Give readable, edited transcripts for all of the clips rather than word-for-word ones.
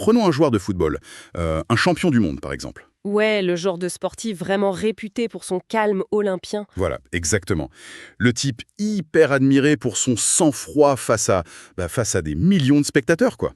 Prenons un joueur de football, un champion du monde par exemple. Ouais, le genre de sportif vraiment réputé pour son calme olympien. Voilà, exactement. Le type hyper admiré pour son sang-froid face à des millions de spectateurs, quoi.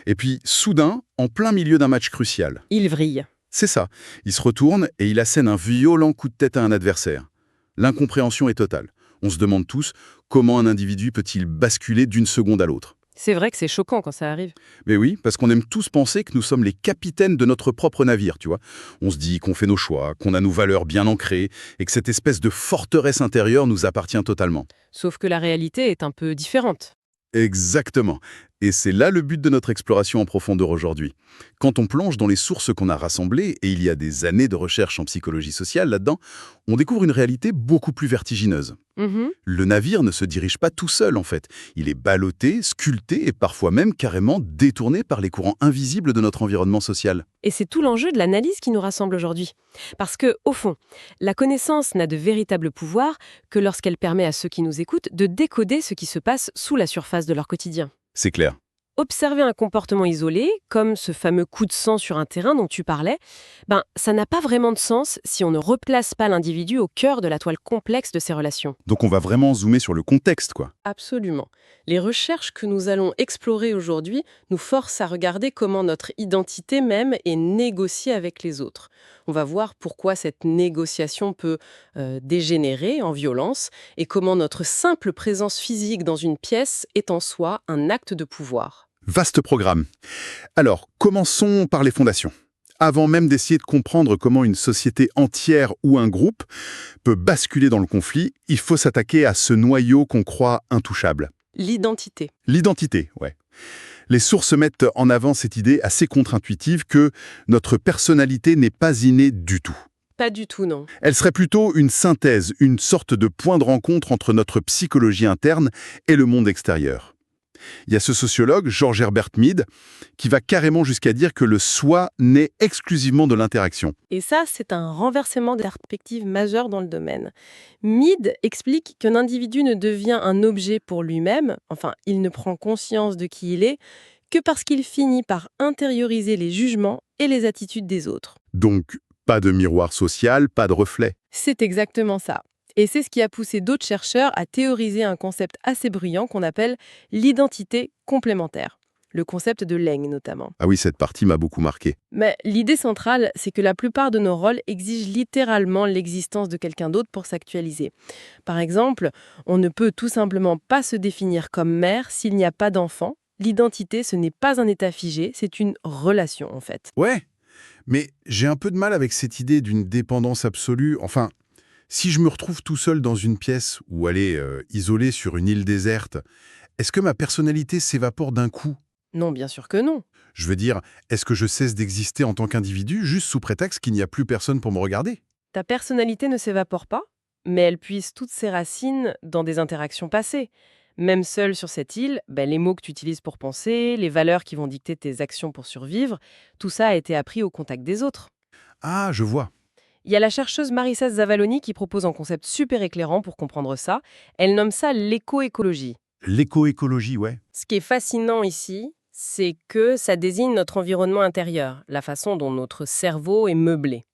Et puis, soudain, en plein milieu d'un match crucial, Il vrille. c'est ça. Il se retourne et il assène un violent coup de tête à un adversaire. L'incompréhension est totale. On se demande tous comment un individu peut-il basculer d'une seconde à l'autre. C'est vrai que c'est choquant quand ça arrive. Mais oui, parce qu'on aime tous penser que nous sommes les capitaines de notre propre navire, tu vois. On se dit qu'on fait nos choix, qu'on a nos valeurs bien ancrées, et que cette espèce de forteresse intérieure nous appartient totalement. Sauf que la réalité est un peu différente. Exactement. Et c'est là le but de notre exploration en profondeur aujourd'hui. Quand on plonge dans les sources qu'on a rassemblées, et il y a des années de recherche en psychologie sociale là-dedans, on découvre une réalité beaucoup plus vertigineuse. Mhm. Le navire ne se dirige pas tout seul, en fait. Il est ballotté, sculpté et parfois même carrément détourné par les courants invisibles de notre environnement social. Et c'est tout l'enjeu de l'analyse qui nous rassemble aujourd'hui. Parce que, au fond, la connaissance n'a de véritable pouvoir que lorsqu'elle permet à ceux qui nous écoutent de décoder ce qui se passe sous la surface de leur quotidien. C'est clair. Observer un comportement isolé, comme ce fameux coup de sang sur un terrain dont tu parlais, ça n'a pas vraiment de sens si on ne replace pas l'individu au cœur de la toile complexe de ses relations. Donc on va vraiment zoomer sur le contexte, quoi. Absolument. Les recherches que nous allons explorer aujourd'hui nous forcent à regarder comment notre identité même est négociée avec les autres. On va voir pourquoi cette négociation peut dégénérer en violence et comment notre simple présence physique dans une pièce est en soi un acte de pouvoir. Vaste programme. Alors, commençons par les fondations. Avant même d'essayer de comprendre comment une société entière ou un groupe peut basculer dans le conflit, il faut s'attaquer à ce noyau qu'on croit intouchable. L'identité. L'identité, ouais. Les sources mettent en avant cette idée assez contre-intuitive que notre personnalité n'est pas innée du tout. Pas du tout, non. Elle serait plutôt une synthèse, une sorte de point de rencontre entre notre psychologie interne et le monde extérieur. Il y a ce sociologue, George Herbert Mead, qui va carrément jusqu'à dire que le soi naît exclusivement de l'interaction. Et ça, c'est un renversement de perspective majeur dans le domaine. Mead explique qu'un individu ne devient un objet pour lui-même, enfin, il ne prend conscience de qui il est, que parce qu'il finit par intérioriser les jugements et les attitudes des autres. Donc, pas de miroir social, pas de reflet. C'est exactement ça. Et c'est ce qui a poussé d'autres chercheurs à théoriser un concept assez bruyant qu'on appelle l'identité complémentaire. Le concept de Laing notamment. Ah oui, cette partie m'a beaucoup marqué. Mais l'idée centrale, c'est que la plupart de nos rôles exigent littéralement l'existence de quelqu'un d'autre pour s'actualiser. Par exemple, on ne peut tout simplement pas se définir comme mère s'il n'y a pas d'enfant. L'identité, ce n'est pas un état figé, c'est une relation en fait. Ouais, mais j'ai un peu de mal avec cette idée d'une dépendance absolue. Enfin, si je me retrouve tout seul dans une pièce ou isolé sur une île déserte, est-ce que ma personnalité s'évapore d'un coup ? Non, bien sûr que non. Je veux dire, est-ce que je cesse d'exister en tant qu'individu juste sous prétexte qu'il n'y a plus personne pour me regarder ? Ta personnalité ne s'évapore pas, mais elle puise toutes ses racines dans des interactions passées. Même seul sur cette île, les mots que tu utilises pour penser, les valeurs qui vont dicter tes actions pour survivre, tout ça a été appris au contact des autres. Ah, je vois. Il y a la chercheuse Marissa Zavaloni qui propose un concept super éclairant pour comprendre ça. Elle nomme ça l'écoécologie. L'écoécologie, ouais. Ce qui est fascinant ici, c'est que ça désigne notre environnement intérieur, la façon dont notre cerveau est meublé.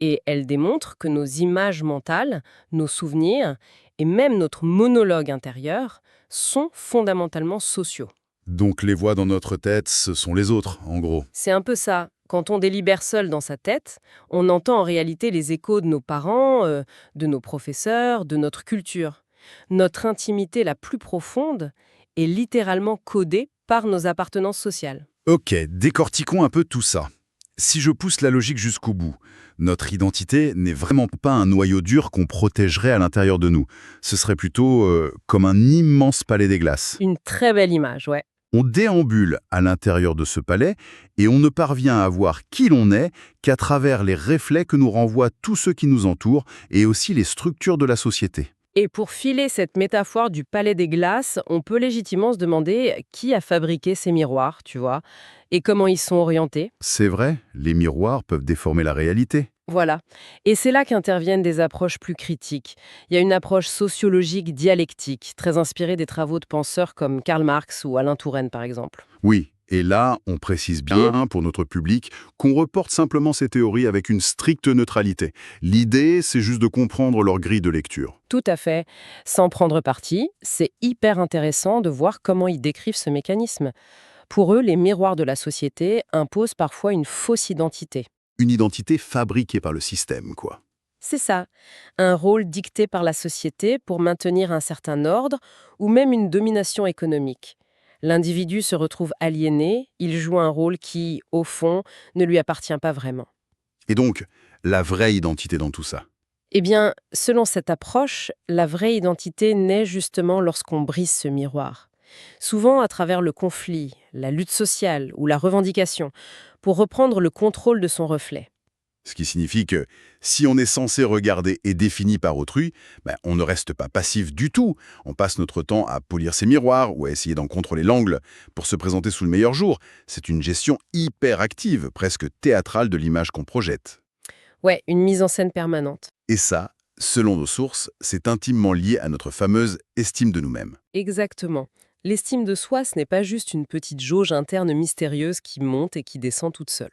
Et elle démontre que nos images mentales, nos souvenirs et même notre monologue intérieur sont fondamentalement sociaux. Donc les voix dans notre tête, ce sont les autres, en gros. C'est un peu ça. Quand on délibère seul dans sa tête, on entend en réalité les échos de nos parents, de nos professeurs, de notre culture. Notre intimité la plus profonde est littéralement codée par nos appartenances sociales. Ok, décortiquons un peu tout ça. Si je pousse la logique jusqu'au bout, notre identité n'est vraiment pas un noyau dur qu'on protégerait à l'intérieur de nous. Ce serait plutôt comme un immense palais des glaces. Une très belle image, ouais. On déambule à l'intérieur de ce palais et on ne parvient à voir qui l'on est qu'à travers les reflets que nous renvoient tous ceux qui nous entourent et aussi les structures de la société. Et pour filer cette métaphore du palais des glaces, on peut légitimement se demander qui a fabriqué ces miroirs, tu vois, et comment ils sont orientés. C'est vrai, les miroirs peuvent déformer la réalité. Voilà. Et c'est là qu'interviennent des approches plus critiques. Il y a une approche sociologique dialectique, très inspirée des travaux de penseurs comme Karl Marx ou Alain Touraine, par exemple. Oui, Et là, on précise bien pour notre public qu'on reporte simplement ces théories avec une stricte neutralité. L'idée, c'est juste de comprendre leur grille de lecture. Tout à fait. Sans prendre parti, c'est hyper intéressant de voir comment ils décrivent ce mécanisme. Pour eux, les miroirs de la société imposent parfois une fausse identité. Une identité fabriquée par le système, quoi. C'est ça, un rôle dicté par la société pour maintenir un certain ordre ou même une domination économique. L'individu se retrouve aliéné, il joue un rôle qui, au fond, ne lui appartient pas vraiment. Et donc, la vraie identité dans tout ça. Eh bien, selon cette approche, la vraie identité naît justement lorsqu'on brise ce miroir. Souvent à travers le conflit, la lutte sociale ou la revendication, pour reprendre le contrôle de son reflet. Ce qui signifie que si on est censé regarder et défini par autrui, on ne reste pas passif du tout. On passe notre temps à polir ses miroirs ou à essayer d'en contrôler l'angle pour se présenter sous le meilleur jour. C'est une gestion hyper active, presque théâtrale de l'image qu'on projette. Ouais, une mise en scène permanente. Et ça, selon nos sources, c'est intimement lié à notre fameuse estime de nous-mêmes. Exactement. L'estime de soi, ce n'est pas juste une petite jauge interne mystérieuse qui monte et qui descend toute seule.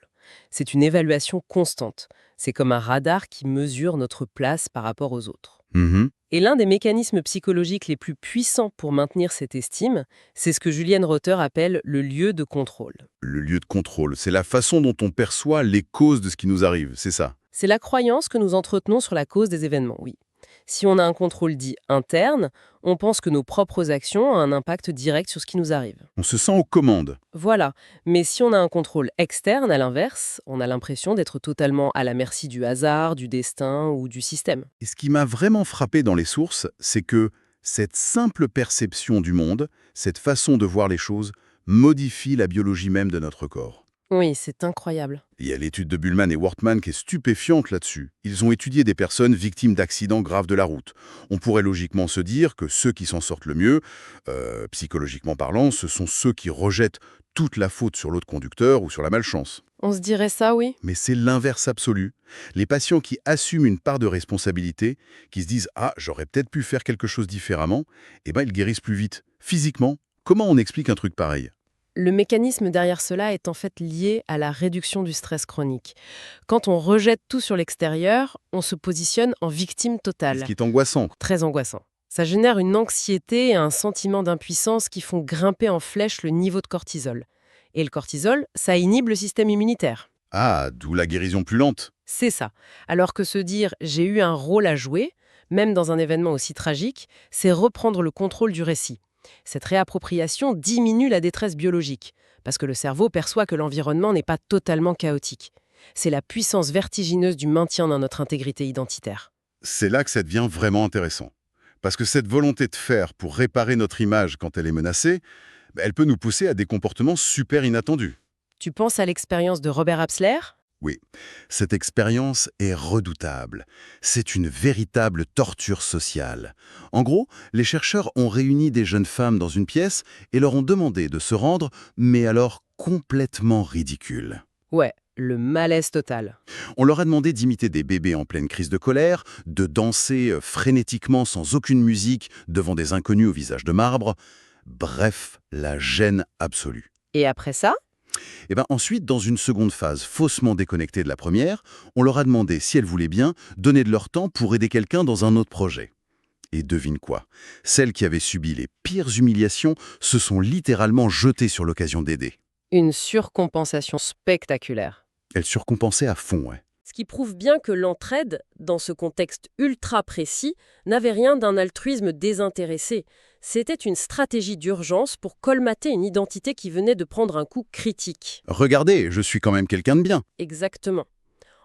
C'est une évaluation constante. C'est comme un radar qui mesure notre place par rapport aux autres. Mhm. Et l'un des mécanismes psychologiques les plus puissants pour maintenir cette estime, c'est ce que Julian Rother appelle le lieu de contrôle. Le lieu de contrôle, c'est la façon dont on perçoit les causes de ce qui nous arrive, c'est ça. C'est la croyance que nous entretenons sur la cause des événements, oui. Si on a un contrôle dit interne, on pense que nos propres actions ont un impact direct sur ce qui nous arrive. On se sent aux commandes. Voilà. Mais si on a un contrôle externe, à l'inverse, on a l'impression d'être totalement à la merci du hasard, du destin ou du système. Et ce qui m'a vraiment frappé dans les sources, c'est que cette simple perception du monde, cette façon de voir les choses, modifie la biologie même de notre corps. Oui, c'est incroyable. Il y a l'étude de Buhlmann et Wortmann qui est stupéfiante là-dessus. Ils ont étudié des personnes victimes d'accidents graves de la route. On pourrait logiquement se dire que ceux qui s'en sortent le mieux, psychologiquement parlant, ce sont ceux qui rejettent toute la faute sur l'autre conducteur ou sur la malchance. On se dirait ça, oui. Mais c'est l'inverse absolu. Les patients qui assument une part de responsabilité, qui se disent « Ah, j'aurais peut-être pu faire quelque chose différemment », ils guérissent plus vite. Physiquement, comment on explique un truc pareil ? Le mécanisme derrière cela est en fait lié à la réduction du stress chronique. Quand on rejette tout sur l'extérieur, on se positionne en victime totale. Ce qui est angoissant. Très angoissant. Ça génère une anxiété et un sentiment d'impuissance qui font grimper en flèche le niveau de cortisol. Et le cortisol, ça inhibe le système immunitaire. Ah, d'où la guérison plus lente. C'est ça. Alors que se dire « j'ai eu un rôle à jouer », même dans un événement aussi tragique, c'est reprendre le contrôle du récit. Cette réappropriation diminue la détresse biologique, parce que le cerveau perçoit que l'environnement n'est pas totalement chaotique. C'est la puissance vertigineuse du maintien dans notre intégrité identitaire. C'est là que ça devient vraiment intéressant. Parce que cette volonté de faire pour réparer notre image quand elle est menacée, elle peut nous pousser à des comportements super inattendus. Tu penses à l'expérience de Robert Apsler ? Oui, cette expérience est redoutable. C'est une véritable torture sociale. En gros, les chercheurs ont réuni des jeunes femmes dans une pièce et leur ont demandé de se rendre, mais alors complètement ridicules. Ouais, le malaise total. On leur a demandé d'imiter des bébés en pleine crise de colère, de danser frénétiquement sans aucune musique devant des inconnus au visage de marbre. Bref, la gêne absolue. Et après ça ? Ensuite, dans une seconde phase faussement déconnectée de la première, on leur a demandé, si elles voulaient bien, donner de leur temps pour aider quelqu'un dans un autre projet. Et devine quoi ? Celles qui avaient subi les pires humiliations se sont littéralement jetées sur l'occasion d'aider. Une surcompensation spectaculaire. Elles surcompensaient à fond, ouais. Ce qui prouve bien que l'entraide, dans ce contexte ultra précis, n'avait rien d'un altruisme désintéressé. C'était une stratégie d'urgence pour colmater une identité qui venait de prendre un coup critique. Regardez, je suis quand même quelqu'un de bien. Exactement.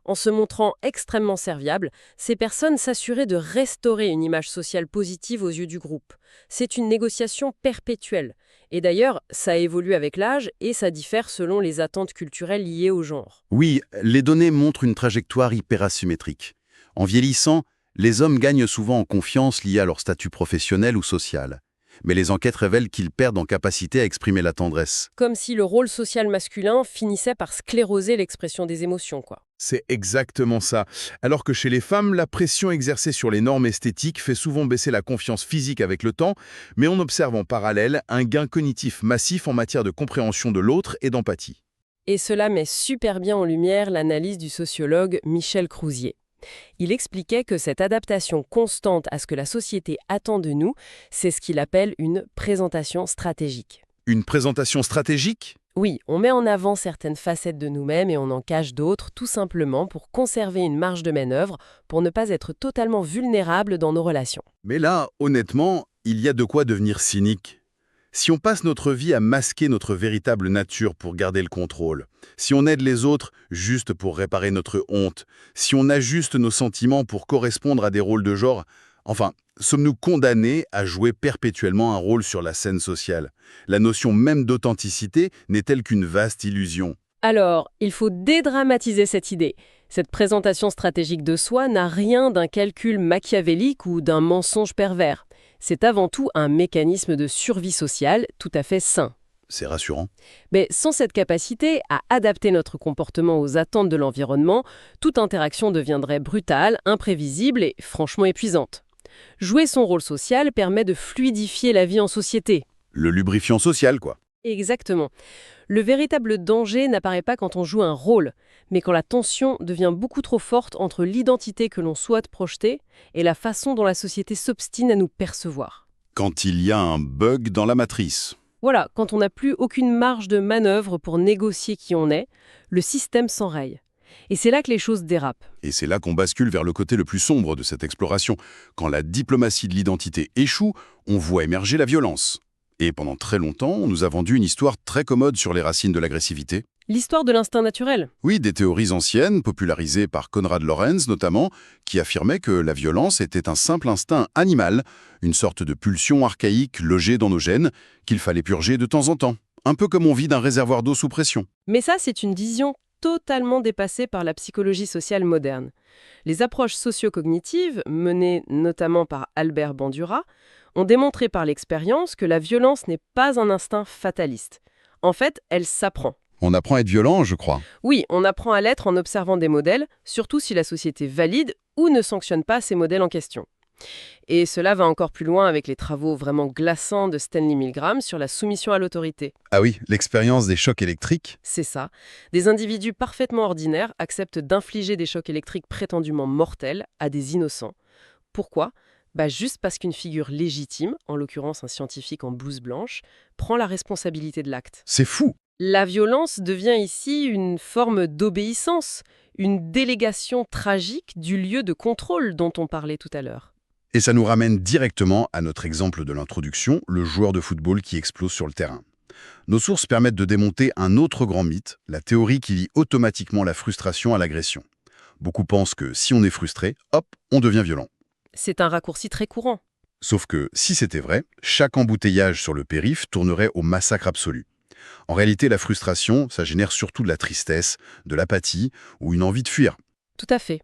En se montrant extrêmement serviables, ces personnes s'assuraient de restaurer une image sociale positive aux yeux du groupe. C'est une négociation perpétuelle. Et d'ailleurs, ça évolue avec l'âge et ça diffère selon les attentes culturelles liées au genre. Oui, les données montrent une trajectoire hyper asymétrique. En vieillissant, les hommes gagnent souvent en confiance liée à leur statut professionnel ou social. Mais les enquêtes révèlent qu'ils perdent en capacité à exprimer la tendresse. Comme si le rôle social masculin finissait par scléroser l'expression des émotions, quoi. C'est exactement ça. Alors que chez les femmes, la pression exercée sur les normes esthétiques fait souvent baisser la confiance physique avec le temps, mais on observe en parallèle un gain cognitif massif en matière de compréhension de l'autre et d'empathie. Et cela met super bien en lumière l'analyse du sociologue Michel Crouzier. Il expliquait que cette adaptation constante à ce que la société attend de nous, c'est ce qu'il appelle une présentation stratégique. Une présentation stratégique ? Oui, on met en avant certaines facettes de nous-mêmes et on en cache d'autres, tout simplement pour conserver une marge de manœuvre, pour ne pas être totalement vulnérable dans nos relations. Mais là, honnêtement, il y a de quoi devenir cynique. Si on passe notre vie à masquer notre véritable nature pour garder le contrôle, si on aide les autres juste pour réparer notre honte, si on ajuste nos sentiments pour correspondre à des rôles de genre, enfin, sommes-nous condamnés à jouer perpétuellement un rôle sur la scène sociale? La notion même d'authenticité n'est-elle qu'une vaste illusion? Alors, il faut dédramatiser cette idée. Cette présentation stratégique de soi n'a rien d'un calcul machiavélique ou d'un mensonge pervers. C'est avant tout un mécanisme de survie sociale tout à fait sain. C'est rassurant. Mais sans cette capacité à adapter notre comportement aux attentes de l'environnement, toute interaction deviendrait brutale, imprévisible et franchement épuisante. Jouer son rôle social permet de fluidifier la vie en société. Le lubrifiant social, quoi. Exactement. Le véritable danger n'apparaît pas quand on joue un rôle, mais quand la tension devient beaucoup trop forte entre l'identité que l'on souhaite projeter et la façon dont la société s'obstine à nous percevoir. Quand il y a un bug dans la matrice. Voilà, quand on n'a plus aucune marge de manœuvre pour négocier qui on est, le système s'enraye. Et c'est là que les choses dérapent. Et c'est là qu'on bascule vers le côté le plus sombre de cette exploration. Quand la diplomatie de l'identité échoue, on voit émerger la violence. Et pendant très longtemps, on nous a vendu une histoire très commode sur les racines de l'agressivité. L'histoire de l'instinct naturel. Oui, des théories anciennes, popularisées par Konrad Lorenz notamment, qui affirmaient que la violence était un simple instinct animal, une sorte de pulsion archaïque logée dans nos gènes, qu'il fallait purger de temps en temps. Un peu comme on vide un réservoir d'eau sous pression. Mais ça, c'est une vision totalement dépassée par la psychologie sociale moderne. Les approches socio-cognitives, menées notamment par Albert Bandura, ont démontré par l'expérience que la violence n'est pas un instinct fataliste. En fait, elle s'apprend. On apprend à être violent, je crois. Oui, on apprend à l'être en observant des modèles, surtout si la société valide ou ne sanctionne pas ces modèles en question. Et cela va encore plus loin avec les travaux vraiment glaçants de Stanley Milgram sur la soumission à l'autorité. Ah oui, l'expérience des chocs électriques. C'est ça. Des individus parfaitement ordinaires acceptent d'infliger des chocs électriques prétendument mortels à des innocents. Pourquoi ? Juste parce qu'une figure légitime, en l'occurrence un scientifique en blouse blanche, prend la responsabilité de l'acte. C'est fou. La violence devient ici une forme d'obéissance, une délégation tragique du lieu de contrôle dont on parlait tout à l'heure. Et ça nous ramène directement à notre exemple de l'introduction, le joueur de football qui explose sur le terrain. Nos sources permettent de démonter un autre grand mythe, la théorie qui lie automatiquement la frustration à l'agression. Beaucoup pensent que si on est frustré, hop, on devient violent. C'est un raccourci très courant. Sauf que, si c'était vrai, chaque embouteillage sur le périph' tournerait au massacre absolu. En réalité, la frustration, ça génère surtout de la tristesse, de l'apathie ou une envie de fuir. Tout à fait.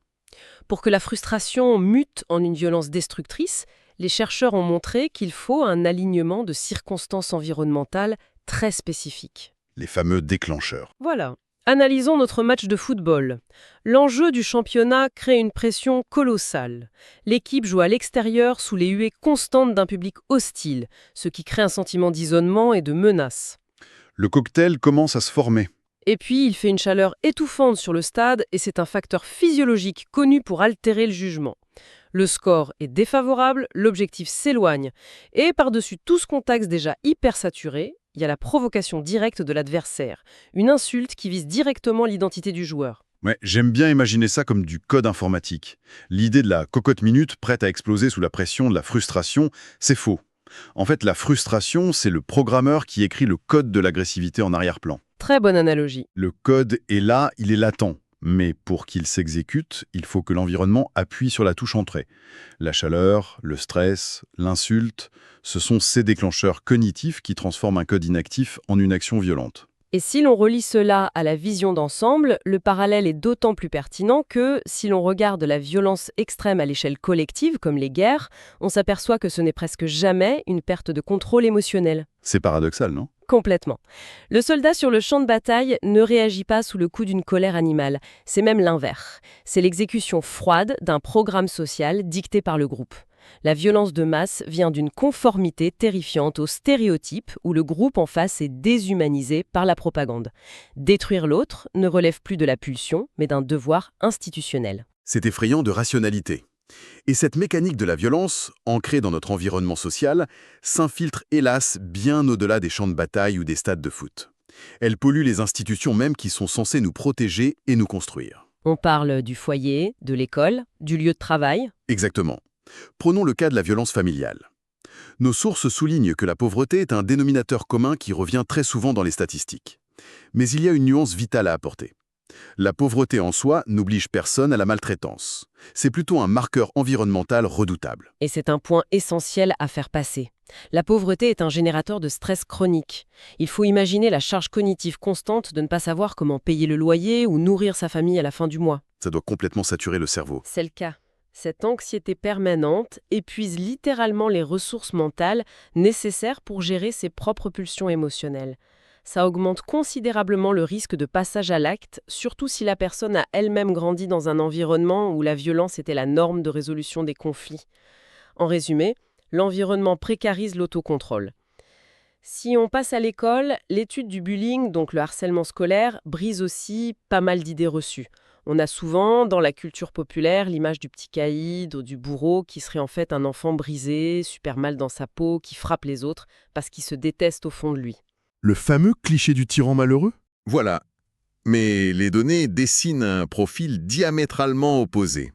Pour que la frustration mute en une violence destructrice, les chercheurs ont montré qu'il faut un alignement de circonstances environnementales très spécifiques. Les fameux déclencheurs. Voilà. Analysons notre match de football. L'enjeu du championnat crée une pression colossale. L'équipe joue à l'extérieur sous les huées constantes d'un public hostile, ce qui crée un sentiment d'isolement et de menace. Le cocktail commence à se former. Et puis, il fait une chaleur étouffante sur le stade et c'est un facteur physiologique connu pour altérer le jugement. Le score est défavorable, l'objectif s'éloigne. Et par-dessus tout ce contexte déjà hyper saturé, il y a la provocation directe de l'adversaire, une insulte qui vise directement l'identité du joueur. Ouais, j'aime bien imaginer ça comme du code informatique. L'idée de la cocotte minute prête à exploser sous la pression de la frustration, c'est faux. En fait, la frustration, c'est le programmeur qui écrit le code de l'agressivité en arrière-plan. Très bonne analogie. Le code est là, il est latent. Mais pour qu'il s'exécute, il faut que l'environnement appuie sur la touche entrée. La chaleur, le stress, l'insulte, ce sont ces déclencheurs cognitifs qui transforment un code inactif en une action violente. Et si l'on relie cela à la vision d'ensemble, le parallèle est d'autant plus pertinent que, si l'on regarde la violence extrême à l'échelle collective, comme les guerres, on s'aperçoit que ce n'est presque jamais une perte de contrôle émotionnel. C'est paradoxal, non? Complètement. Le soldat sur le champ de bataille ne réagit pas sous le coup d'une colère animale, c'est même l'inverse. C'est l'exécution froide d'un programme social dicté par le groupe. La violence de masse vient d'une conformité terrifiante aux stéréotypes où le groupe en face est déshumanisé par la propagande. Détruire l'autre ne relève plus de la pulsion, mais d'un devoir institutionnel. C'est effrayant de rationalité. Et cette mécanique de la violence, ancrée dans notre environnement social, s'infiltre hélas bien au-delà des champs de bataille ou des stades de foot. Elle pollue les institutions mêmes qui sont censées nous protéger et nous construire. On parle du foyer, de l'école, du lieu de travail. Exactement. Prenons le cas de la violence familiale. Nos sources soulignent que la pauvreté est un dénominateur commun qui revient très souvent dans les statistiques. Mais il y a une nuance vitale à apporter. La pauvreté en soi n'oblige personne à la maltraitance. C'est plutôt un marqueur environnemental redoutable. Et c'est un point essentiel à faire passer. La pauvreté est un générateur de stress chronique. Il faut imaginer la charge cognitive constante de ne pas savoir comment payer le loyer ou nourrir sa famille à la fin du mois. Ça doit complètement saturer le cerveau. C'est le cas. Cette anxiété permanente épuise littéralement les ressources mentales nécessaires pour gérer ses propres pulsions émotionnelles. Ça augmente considérablement le risque de passage à l'acte, surtout si la personne a elle-même grandi dans un environnement où la violence était la norme de résolution des conflits. En résumé, l'environnement précarise l'autocontrôle. Si on passe à l'école, l'étude du bullying, donc le harcèlement scolaire, brise aussi pas mal d'idées reçues. On a souvent, dans la culture populaire, l'image du petit caïd ou du bourreau qui serait en fait un enfant brisé, super mal dans sa peau, qui frappe les autres parce qu'il se déteste au fond de lui. Le fameux cliché du tyran malheureux? Voilà. Mais les données dessinent un profil diamétralement opposé.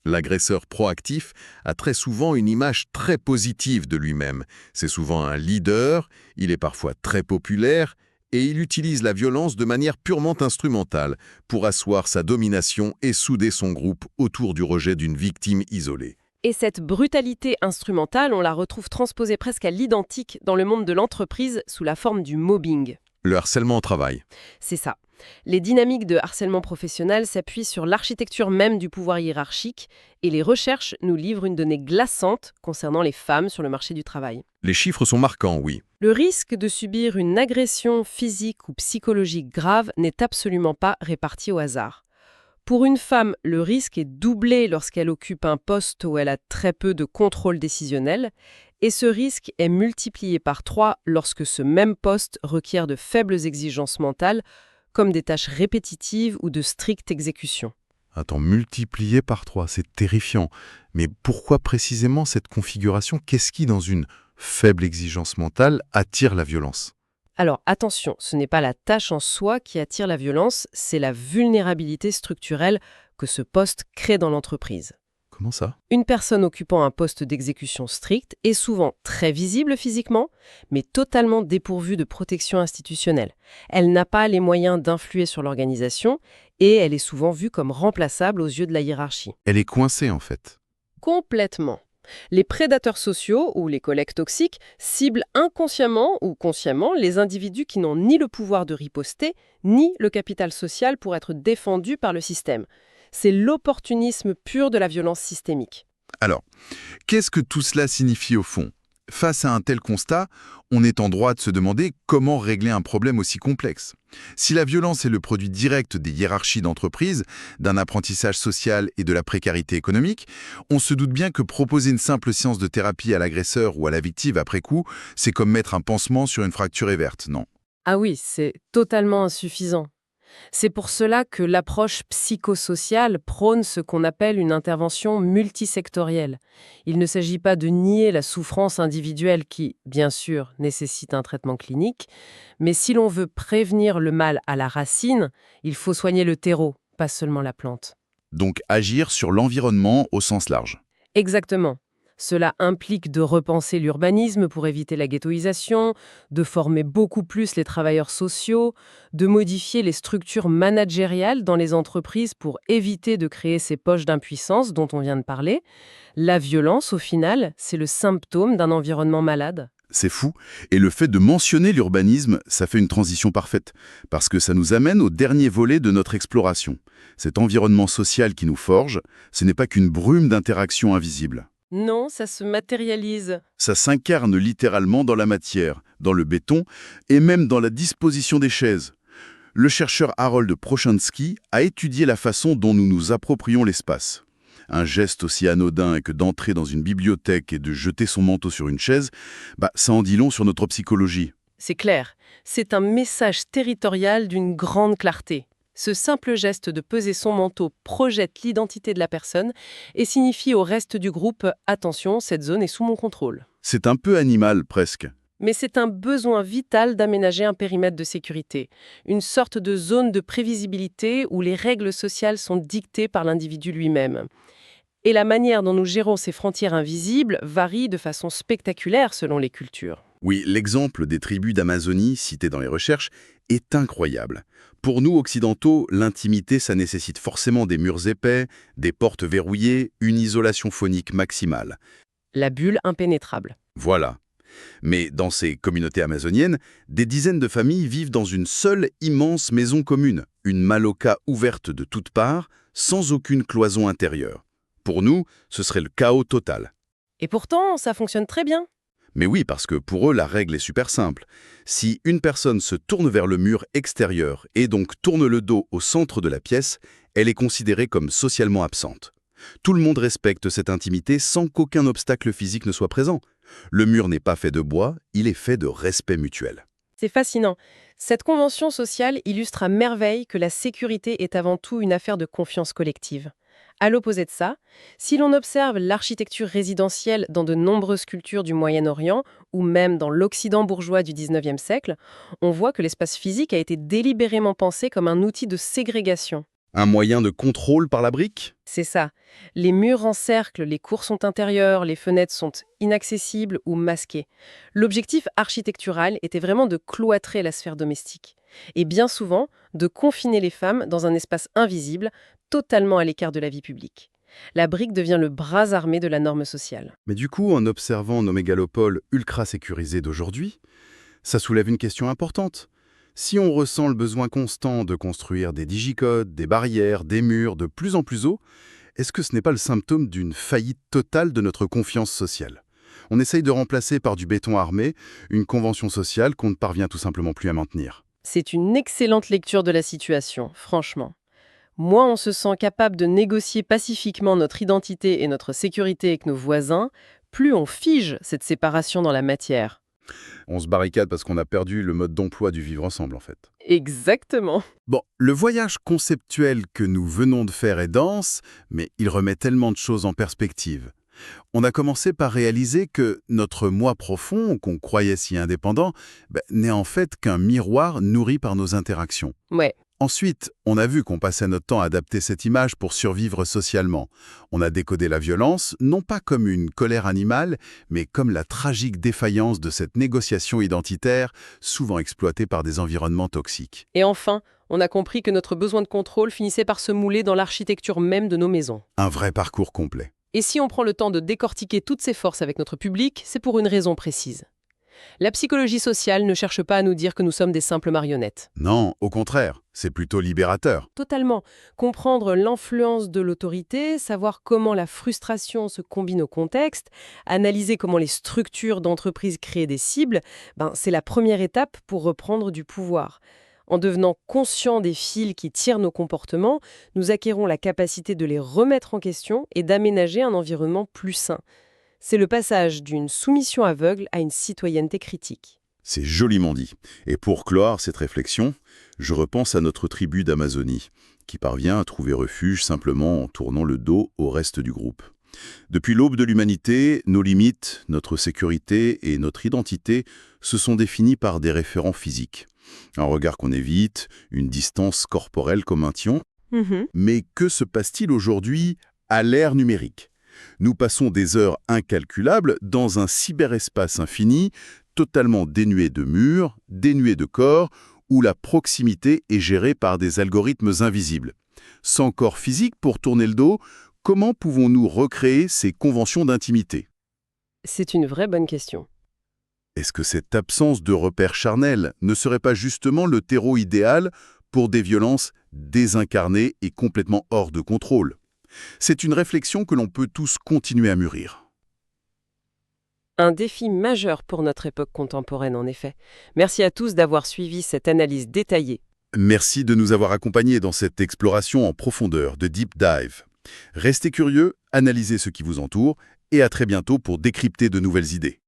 L'agresseur proactif a très souvent une image très positive de lui-même. C'est souvent un leader, il est parfois très populaire, et il utilise la violence de manière purement instrumentale pour asseoir sa domination et souder son groupe autour du rejet d'une victime isolée. Et cette brutalité instrumentale, on la retrouve transposée presque à l'identique dans le monde de l'entreprise sous la forme du mobbing. Le harcèlement au travail. C'est ça. Les dynamiques de harcèlement professionnel s'appuient sur l'architecture même du pouvoir hiérarchique et les recherches nous livrent une donnée glaçante concernant les femmes sur le marché du travail. Les chiffres sont marquants, oui. Le risque de subir une agression physique ou psychologique grave n'est absolument pas réparti au hasard. Pour une femme, le risque est doublé lorsqu'elle occupe un poste où elle a très peu de contrôle décisionnel, et ce risque est multiplié par 3 lorsque ce même poste requiert de faibles exigences mentales, comme des tâches répétitives ou de stricte exécution. Attends, multiplié par 3, c'est terrifiant. Mais pourquoi précisément cette configuration? Qu'est-ce qui, dans une faible exigence mentale, attire la violence? Alors attention, ce n'est pas la tâche en soi qui attire la violence, c'est la vulnérabilité structurelle que ce poste crée dans l'entreprise. Comment ça? Une personne occupant un poste d'exécution strict est souvent très visible physiquement, mais totalement dépourvue de protection institutionnelle. Elle n'a pas les moyens d'influer sur l'organisation et elle est souvent vue comme remplaçable aux yeux de la hiérarchie. Elle est coincée en fait. Complètement. Les prédateurs sociaux ou les collègues toxiques ciblent inconsciemment ou consciemment les individus qui n'ont ni le pouvoir de riposter, ni le capital social pour être défendus par le système. C'est l'opportunisme pur de la violence systémique. Alors, qu'est-ce que tout cela signifie au fond? Face à un tel constat, on est en droit de se demander comment régler un problème aussi complexe. Si la violence est le produit direct des hiérarchies d'entreprise, d'un apprentissage social et de la précarité économique, on se doute bien que proposer une simple séance de thérapie à l'agresseur ou à la victime après coup, c'est comme mettre un pansement sur une fracture ouverte, non? Ah oui, c'est totalement insuffisant. C'est pour cela que l'approche psychosociale prône ce qu'on appelle une intervention multisectorielle. Il ne s'agit pas de nier la souffrance individuelle qui, bien sûr, nécessite un traitement clinique, mais si l'on veut prévenir le mal à la racine, il faut soigner le terreau, pas seulement la plante. Donc agir sur l'environnement au sens large. Exactement. Cela implique de repenser l'urbanisme pour éviter la ghettoisation, de former beaucoup plus les travailleurs sociaux, de modifier les structures managériales dans les entreprises pour éviter de créer ces poches d'impuissance dont on vient de parler. La violence, au final, c'est le symptôme d'un environnement malade. C'est fou. Et le fait de mentionner l'urbanisme, ça fait une transition parfaite, parce que ça nous amène au dernier volet de notre exploration. Cet environnement social qui nous forge, ce n'est pas qu'une brume d'interactions invisibles. Non, ça se matérialise. Ça s'incarne littéralement dans la matière, dans le béton, et même dans la disposition des chaises. Le chercheur Harold Prochanski a étudié la façon dont nous nous approprions l'espace. Un geste aussi anodin que d'entrer dans une bibliothèque et de jeter son manteau sur une chaise, ça en dit long sur notre psychologie. C'est clair, c'est un message territorial d'une grande clarté. Ce simple geste de peser son manteau projette l'identité de la personne et signifie au reste du groupe « Attention, cette zone est sous mon contrôle ». C'est un peu animal, presque. Mais c'est un besoin vital d'aménager un périmètre de sécurité, une sorte de zone de prévisibilité où les règles sociales sont dictées par l'individu lui-même. Et la manière dont nous gérons ces frontières invisibles varie de façon spectaculaire selon les cultures. Oui, l'exemple des tribus d'Amazonie, cité dans les recherches, est incroyable. Pour nous, occidentaux, l'intimité, ça nécessite forcément des murs épais, des portes verrouillées, une isolation phonique maximale. La bulle impénétrable. Voilà. Mais dans ces communautés amazoniennes, des dizaines de familles vivent dans une seule immense maison commune, une maloca ouverte de toutes parts, sans aucune cloison intérieure. Pour nous, ce serait le chaos total. Et pourtant, ça fonctionne très bien. Mais oui, parce que pour eux, la règle est super simple. Si une personne se tourne vers le mur extérieur et donc tourne le dos au centre de la pièce, elle est considérée comme socialement absente. Tout le monde respecte cette intimité sans qu'aucun obstacle physique ne soit présent. Le mur n'est pas fait de bois, il est fait de respect mutuel. C'est fascinant. Cette convention sociale illustre à merveille que la sécurité est avant tout une affaire de confiance collective. À l'opposé de ça, si l'on observe l'architecture résidentielle dans de nombreuses cultures du Moyen-Orient ou même dans l'Occident bourgeois du XIXe siècle, on voit que l'espace physique a été délibérément pensé comme un outil de ségrégation. Un moyen de contrôle par la brique ? C'est ça. Les murs encerclent, les cours sont intérieurs, les fenêtres sont inaccessibles ou masquées. L'objectif architectural était vraiment de cloîtrer la sphère domestique. Et bien souvent, de confiner les femmes dans un espace invisible, totalement à l'écart de la vie publique. La brique devient le bras armé de la norme sociale. Mais du coup, en observant nos mégalopoles ultra sécurisés d'aujourd'hui, ça soulève une question importante. Si on ressent le besoin constant de construire des digicodes, des barrières, des murs de plus en plus hauts, est-ce que ce n'est pas le symptôme d'une faillite totale de notre confiance sociale ? On essaye de remplacer par du béton armé une convention sociale qu'on ne parvient tout simplement plus à maintenir. C'est une excellente lecture de la situation, franchement. Moins on se sent capable de négocier pacifiquement notre identité et notre sécurité avec nos voisins, plus on fige cette séparation dans la matière. On se barricade parce qu'on a perdu le mode d'emploi du vivre ensemble, en fait. Exactement. Bon, le voyage conceptuel que nous venons de faire est dense, mais il remet tellement de choses en perspective. On a commencé par réaliser que notre moi profond, qu'on croyait si indépendant, n'est en fait qu'un miroir nourri par nos interactions. Ouais. Ensuite, on a vu qu'on passait notre temps à adapter cette image pour survivre socialement. On a décodé la violence, non pas comme une colère animale, mais comme la tragique défaillance de cette négociation identitaire, souvent exploitée par des environnements toxiques. Et enfin, on a compris que notre besoin de contrôle finissait par se mouler dans l'architecture même de nos maisons. Un vrai parcours complet. Et si on prend le temps de décortiquer toutes ces forces avec notre public, c'est pour une raison précise. La psychologie sociale ne cherche pas à nous dire que nous sommes des simples marionnettes. Non, au contraire, c'est plutôt libérateur. Totalement. Comprendre l'influence de l'autorité, savoir comment la frustration se combine au contexte, analyser comment les structures d'entreprise créent des cibles, c'est la première étape pour reprendre du pouvoir. En devenant conscients des fils qui tirent nos comportements, nous acquérons la capacité de les remettre en question et d'aménager un environnement plus sain. C'est le passage d'une soumission aveugle à une citoyenneté critique. C'est joliment dit. Et pour clore cette réflexion, je repense à notre tribu d'Amazonie, qui parvient à trouver refuge simplement en tournant le dos au reste du groupe. Depuis l'aube de l'humanité, nos limites, notre sécurité et notre identité se sont définies par des référents physiques. Un regard qu'on évite, une distance corporelle qu'on maintient. Mais que se passe-t-il aujourd'hui à l'ère numérique ? Nous passons des heures incalculables dans un cyberespace infini, totalement dénué de murs, dénué de corps, où la proximité est gérée par des algorithmes invisibles. Sans corps physique pour tourner le dos, comment pouvons-nous recréer ces conventions d'intimité ? C'est une vraie bonne question. Est-ce que cette absence de repères charnels ne serait pas justement le terreau idéal pour des violences désincarnées et complètement hors de contrôle? C'est une réflexion que l'on peut tous continuer à mûrir. Un défi majeur pour notre époque contemporaine, en effet. Merci à tous d'avoir suivi cette analyse détaillée. Merci de nous avoir accompagnés dans cette exploration en profondeur de Deep Dive. Restez curieux, analysez ce qui vous entoure et à très bientôt pour décrypter de nouvelles idées.